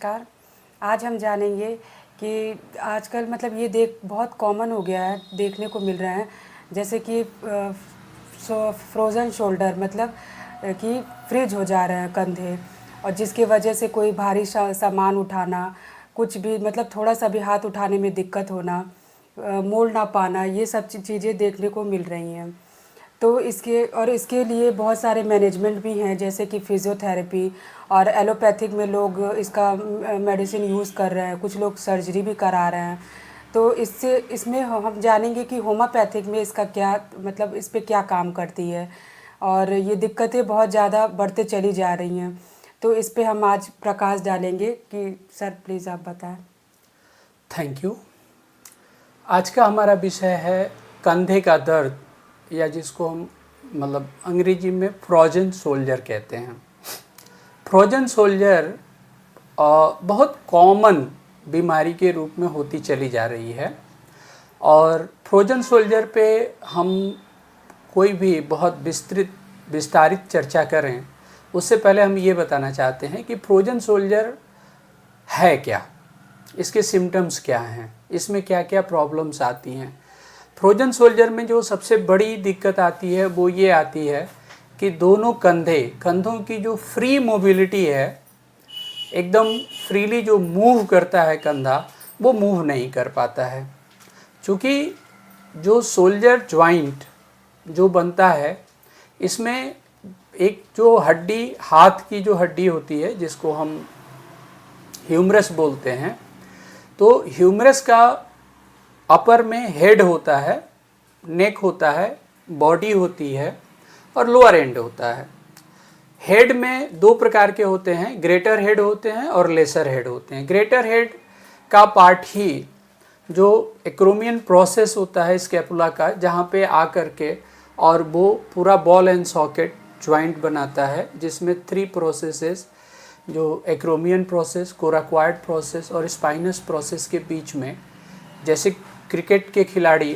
नमस्कार। आज हम जानेंगे कि आजकल मतलब ये बहुत कॉमन हो गया है, देखने को मिल रहा है। जैसे कि फ्रोज़न शोल्डर मतलब कि फ्रीज हो जा रहे हैं कंधे, और जिसकी वजह से कोई भारी सामान उठाना, कुछ भी मतलब थोड़ा सा भी हाथ उठाने में दिक्कत होना, मोड़ ना पाना, ये सब चीज़ें देखने को मिल रही हैं। तो इसके लिए बहुत सारे मैनेजमेंट भी हैं, जैसे कि फिज़ियोथेरेपी, और एलोपैथिक में लोग इसका मेडिसिन यूज़ कर रहे हैं, कुछ लोग सर्जरी भी करा रहे हैं। तो इसमें हम जानेंगे कि होम्योपैथिक में इसका क्या मतलब, इस पे क्या काम करती है, और ये दिक्कतें बहुत ज़्यादा बढ़ते चली जा रही हैं। तो इस पे हम आज प्रकाश डालेंगे कि सर प्लीज़ आप बताएं। Thank you. आज का हमारा विषय है कंधे का दर्द, या जिसको हम मतलब अंग्रेजी में फ्रोजन सोल्जर कहते हैं। फ्रोजन सोल्जर बहुत कॉमन बीमारी के रूप में होती चली जा रही है, और फ्रोजन सोल्जर पे हम कोई भी बहुत विस्तारित चर्चा करें उससे पहले हम ये बताना चाहते हैं कि फ्रोजन सोल्जर है क्या, इसके सिम्टम्स क्या हैं, इसमें क्या क्या प्रॉब्लम्स आती हैं। फ्रोजन सोल्जर में जो सबसे बड़ी दिक्कत आती है वो ये आती है कि दोनों कंधों की जो फ्री मोबिलिटी है, एकदम फ्रीली जो मूव करता है कंधा, वो मूव नहीं कर पाता है। चूँकि जो सोल्जर जॉइंट जो बनता है, इसमें एक जो हड्डी, हाथ की जो हड्डी होती है जिसको हम ह्यूमरस बोलते हैं, तो ह्यूमरस का अपर में हेड होता है, नेक होता है, बॉडी होती है और लोअर एंड होता है। हेड में दो प्रकार के होते हैं, ग्रेटर हेड होते हैं और लेसर हेड होते हैं। ग्रेटर हेड का पार्ट ही जो एक्रोमियन प्रोसेस होता है स्कैपुला का, जहाँ पे आकर के और वो पूरा बॉल एंड सॉकेट ज्वाइंट बनाता है, जिसमें 3 प्रोसेसेस, जो एक्रोमियन प्रोसेस, कोराक्वायड प्रोसेस और स्पाइनस प्रोसेस के बीच में, जैसे क्रिकेट के खिलाड़ी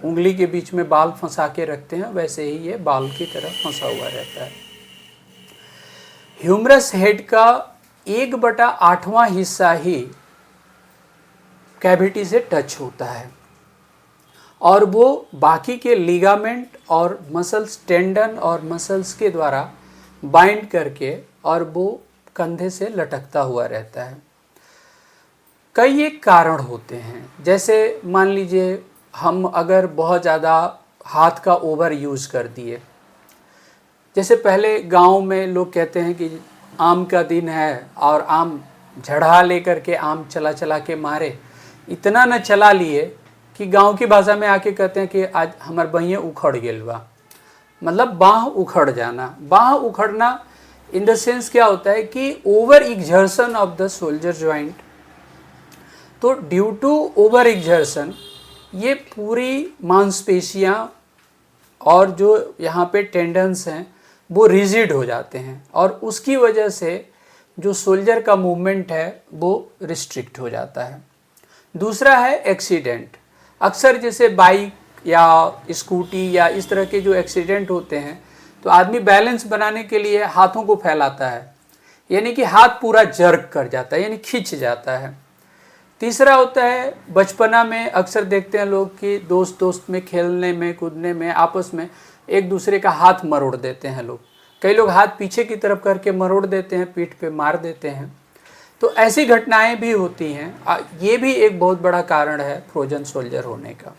उंगली के बीच में बाल फंसा के रखते हैं, वैसे ही ये बाल की तरह फंसा हुआ रहता है। ह्यूमरस हेड का 1/8वां हिस्सा ही कैविटी से टच होता है, और वो बाकी के लिगामेंट और मसल्स, टेंडन और मसल्स के द्वारा बाइंड करके और वो कंधे से लटकता हुआ रहता है। कई एक कारण होते हैं, जैसे मान लीजिए हम अगर बहुत ज़्यादा हाथ का ओवर यूज़ कर दिए। जैसे पहले गांव में लोग कहते हैं कि आम का दिन है और आम झड़ा लेकर के आम चला चला के मारे, इतना न चला लिए कि गांव की भाषा में आके कहते हैं कि आज हमार बहिए उखड़ गेल बा, मतलब बाह उखड़ जाना। बाह उखड़ना इन द सेंस क्या होता है कि over exertion of the shoulder joint. तो ड्यू टू ओवर एक्सर्शन ये पूरी मांसपेशियां और जो यहाँ पे टेंडन्स हैं वो रिजिड हो जाते हैं, और उसकी वजह से जो सोल्जर का मूवमेंट है वो रिस्ट्रिक्ट हो जाता है। दूसरा है एक्सीडेंट। अक्सर जैसे बाइक या स्कूटी या इस तरह के जो एक्सीडेंट होते हैं, तो आदमी बैलेंस बनाने के लिए हाथों को फैलाता है, यानी कि हाथ पूरा जर्क कर जाता है, यानी खिंच जाता है। तीसरा होता है बचपना में अक्सर देखते हैं लोग कि दोस्त दोस्त में खेलने में, कूदने में, आपस में एक दूसरे का हाथ मरोड़ देते हैं लोग। कई लोग हाथ पीछे की तरफ करके मरोड़ देते हैं, पीठ पे मार देते हैं। तो ऐसी घटनाएं भी होती हैं। ये भी एक बहुत बड़ा कारण है फ्रोजन सोल्जर होने का।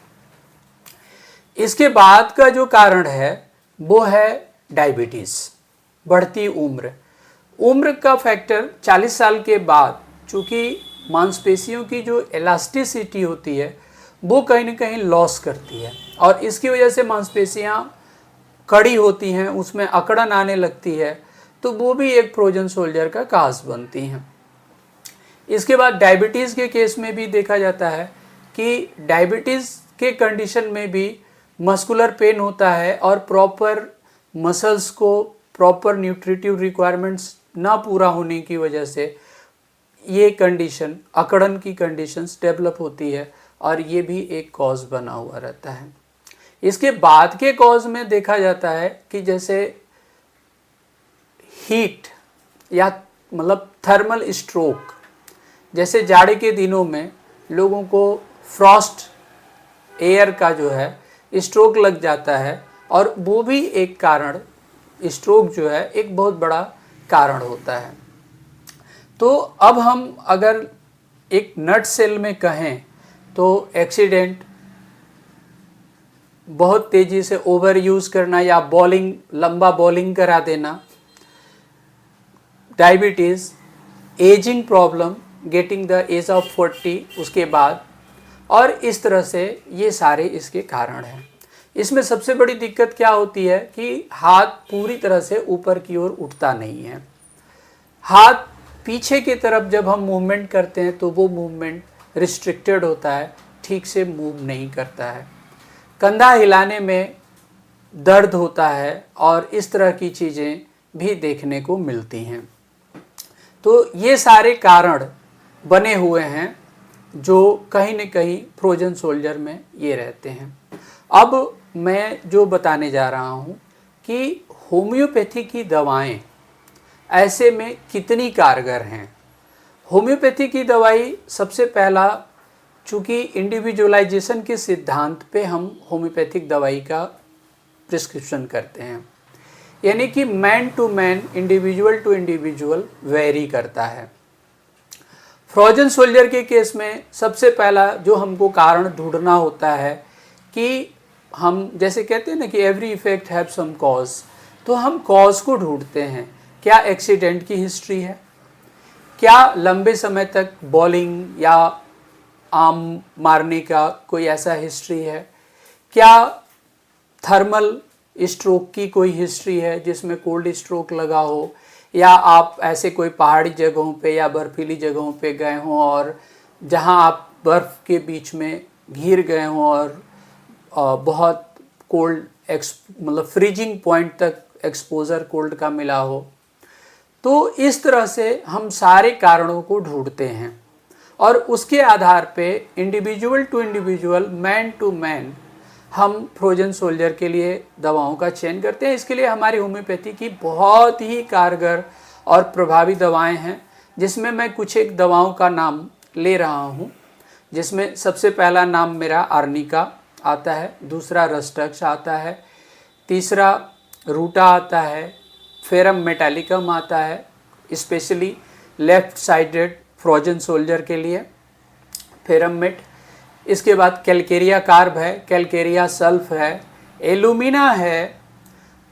इसके बाद का जो कारण है वो है डायबिटीज़, बढ़ती उम्र। उम्र का फैक्टर 40 साल के बाद, चूँकि मांसपेशियों की जो इलास्टिसिटी होती है वो कहीं ना कहीं लॉस करती है, और इसकी वजह से मांसपेशियाँ कड़ी होती हैं, उसमें अकड़न आने लगती है, तो वो भी एक फ्रोजन सोल्जर का काज बनती हैं। इसके बाद डायबिटीज़ के केस में भी देखा जाता है कि डायबिटीज़ के कंडीशन में भी मस्कुलर पेन होता है, और प्रॉपर मसल्स को प्रॉपर न्यूट्रिटिव रिक्वायरमेंट्स ना पूरा होने की वजह से ये कंडीशन, अकड़न की कंडीशंस डेवलप होती है, और ये भी एक कॉज बना हुआ रहता है। इसके बाद के कॉज में देखा जाता है कि जैसे हीट या मतलब थर्मल स्ट्रोक, जैसे जाड़े के दिनों में लोगों को फ्रॉस्ट एयर का जो है स्ट्रोक लग जाता है, और वो भी एक कारण, स्ट्रोक जो है एक बहुत बड़ा कारण होता है। तो अब हम अगर एक नट सेल में कहें तो एक्सीडेंट, बहुत तेज़ी से ओवर यूज़ करना या बॉलिंग, लंबा बॉलिंग करा देना, diabetes, ageing problem, getting the age of 40 उसके बाद, और इस तरह से ये सारे इसके कारण हैं। इसमें सबसे बड़ी दिक्कत क्या होती है कि हाथ पूरी तरह से ऊपर की ओर उठता नहीं है। हाथ पीछे की तरफ जब हम मूवमेंट करते हैं तो वो मूवमेंट रिस्ट्रिक्टेड होता है, ठीक से मूव नहीं करता है। कंधा हिलाने में दर्द होता है और इस तरह की चीज़ें भी देखने को मिलती हैं। तो ये सारे कारण बने हुए हैं जो कहीं न कहीं फ्रोजन सोल्जर में ये रहते हैं। अब मैं जो बताने जा रहा हूँ कि होम्योपैथी की दवाएं ऐसे में कितनी कारगर हैं। होम्योपैथी की दवाई सबसे पहला, चूँकि इंडिविजुअलाइजेशन के सिद्धांत पे हम होम्योपैथिक दवाई का प्रिस्क्रिप्शन करते हैं, यानी कि man to man, individual to individual vary करता है। फ्रोजन सोल्जर के केस में सबसे पहला जो हमको कारण ढूंढना होता है कि हम जैसे कहते हैं ना कि every effect have some cause, तो हम कॉज को ढूंढते हैं। क्या एक्सीडेंट की हिस्ट्री है, क्या लंबे समय तक बॉलिंग या आम मारने का कोई ऐसा हिस्ट्री है, क्या थर्मल स्ट्रोक की कोई हिस्ट्री है जिसमें कोल्ड स्ट्रोक लगा हो, या आप ऐसे कोई पहाड़ी जगहों पे या बर्फीली जगहों पे गए हों और जहां आप बर्फ़ के बीच में घिर गए हों और बहुत कोल्ड मतलब फ्रीजिंग पॉइंट तक एक्सपोज़र कोल्ड का मिला हो। तो इस तरह से हम सारे कारणों को ढूंढते हैं और उसके आधार पे individual to individual, man to man हम फ्रोजन सोल्जर के लिए दवाओं का चयन करते हैं। इसके लिए हमारी होम्योपैथी की बहुत ही कारगर और प्रभावी दवाएं हैं, जिसमें मैं कुछ एक दवाओं का नाम ले रहा हूं, जिसमें सबसे पहला नाम मेरा आर्निका आता है, दूसरा रस्टक्स आता है, तीसरा रूटा आता है, फेरम मेटालिकम आता है, specially left sided frozen soldier के लिए फेरम मेट। इसके बाद कैलकेरिया कार्ब है, कैलकेरिया सल्फ है, एलुमिना है,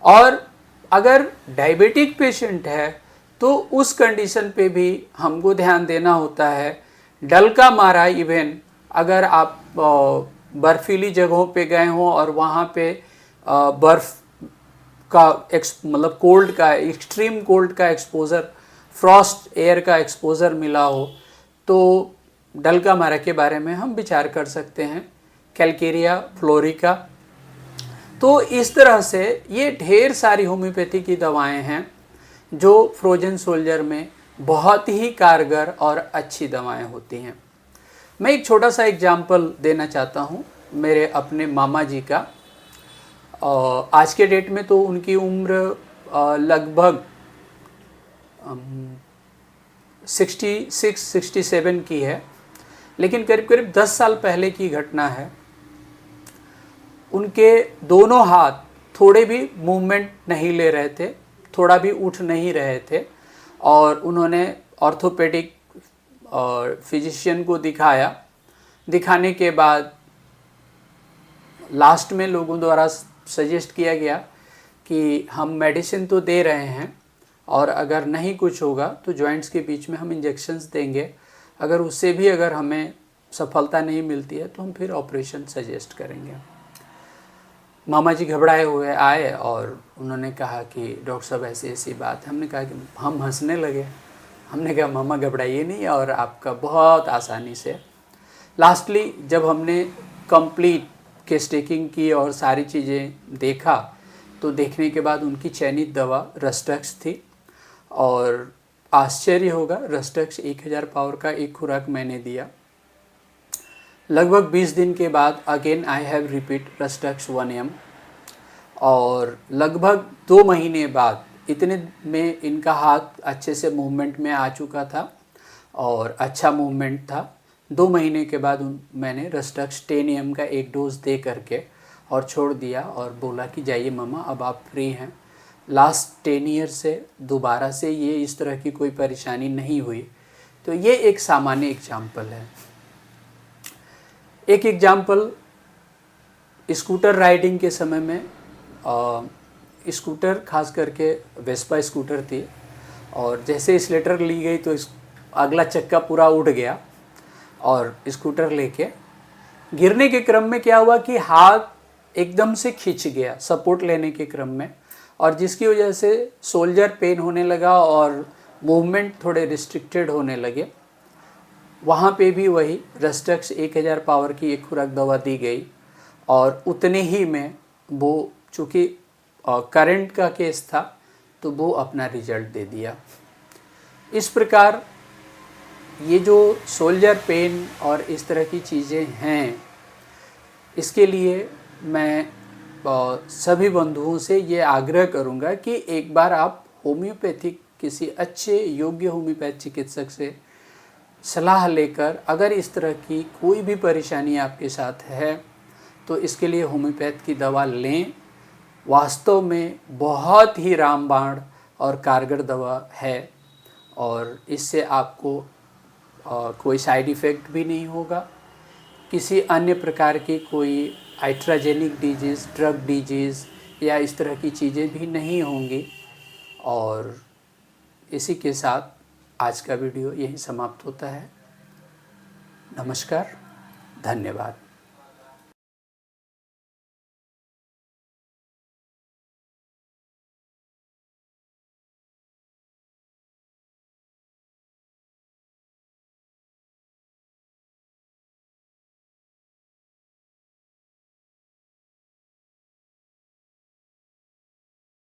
और अगर डायबिटिक पेशेंट है तो उस कंडीशन पे भी हमको ध्यान देना होता है। डलका मारा, इवन अगर आप बर्फीली जगहों पे गए हों और वहाँ पे बर्फ़ का मतलब कोल्ड का, एक्सट्रीम कोल्ड का एक्सपोज़र, फ्रॉस्ट एयर का एक्सपोज़र मिला हो, तो डलका मारा के बारे में हम विचार कर सकते हैं, कैलकेरिया फ्लोरिका। तो इस तरह से ये ढेर सारी होम्योपैथी की दवाएं हैं जो फ्रोजन सोल्जर में बहुत ही कारगर और अच्छी दवाएं होती हैं। मैं एक छोटा सा एग्जाम्पल देना चाहता हूँ मेरे अपने मामा जी का। आज के डेट में तो उनकी उम्र लगभग 66-67 की है, लेकिन करीब करीब 10 साल पहले की घटना है। उनके दोनों हाथ थोड़े भी मूवमेंट नहीं ले रहे थे, थोड़ा भी उठ नहीं रहे थे, और उन्होंने ऑर्थोपेडिक और फिजिशियन को दिखाया। दिखाने के बाद लास्ट में लोगों द्वारा सजेस्ट किया गया कि हम मेडिसिन तो दे रहे हैं और अगर नहीं कुछ होगा तो जॉइंट्स के बीच में हम इंजेक्शंस देंगे, अगर उससे भी अगर हमें सफलता नहीं मिलती है तो हम फिर ऑपरेशन सजेस्ट करेंगे। मामा जी घबराए हुए आए और उन्होंने कहा कि डॉक्टर साहब ऐसी ऐसी बात है। हमने कहा कि हम हंसने लगे। हमने कहा मामा घबराइए नहीं और आपका बहुत आसानी से। लास्टली जब हमने कंप्लीट केस टेकिंग की और सारी चीज़ें देखा तो देखने के बाद उनकी चयनित दवा रस्टक्स थी, और आश्चर्य होगा, रस्टक्स 1000 पावर का एक खुराक मैंने दिया। लगभग 20 दिन के बाद again I have repeat Rhus tox 1 m, और लगभग 2 महीने बाद इतने में इनका हाथ अच्छे से मूवमेंट में आ चुका था और अच्छा मूवमेंट था। 2 महीने के बाद मैंने रस्टक्स 10 AM का एक डोज दे करके और छोड़ दिया और बोला कि जाइए मम्मा अब आप फ्री हैं। लास्ट 10 ईयर से दोबारा से ये इस तरह की कोई परेशानी नहीं हुई। तो ये एक सामान्य एग्जाम्पल है। एक एग्जाम्पल स्कूटर राइडिंग के समय में स्कूटर खास करके वेस्पा स्कूटर थी और जैसे स्लेटर ली गई तो अगला चक्का पूरा उठ गया और स्कूटर लेके गिरने के क्रम में क्या हुआ कि हाथ एकदम से खिंच गया सपोर्ट लेने के क्रम में, और जिसकी वजह से शोल्डर पेन होने लगा और मूवमेंट थोड़े रिस्ट्रिक्टेड होने लगे। वहाँ पे भी वही रस्टक्स 1000 पावर की एक खुराक दवा दी गई और उतने ही में वो चूँकि करंट का केस था तो वो अपना रिजल्ट दे दिया। इस प्रकार ये जो शोल्डर पेन और इस तरह की चीज़ें हैं, इसके लिए मैं सभी बंधुओं से ये आग्रह करूँगा कि एक बार आप होम्योपैथिक किसी अच्छे योग्य होम्योपैथ चिकित्सक से सलाह लेकर, अगर इस तरह की कोई भी परेशानी आपके साथ है तो इसके लिए होम्योपैथ की दवा लें। वास्तव में बहुत ही रामबाण और कारगर दवा है और इससे आपको कोई साइड इफ़ेक्ट भी नहीं होगा, किसी अन्य प्रकार की कोई आइट्राजेनिक डिजीज़, ड्रग डिजीज़ या इस तरह की चीज़ें भी नहीं होंगी। और इसी के साथ आज का वीडियो यहीं समाप्त होता है। नमस्कार, धन्यवाद।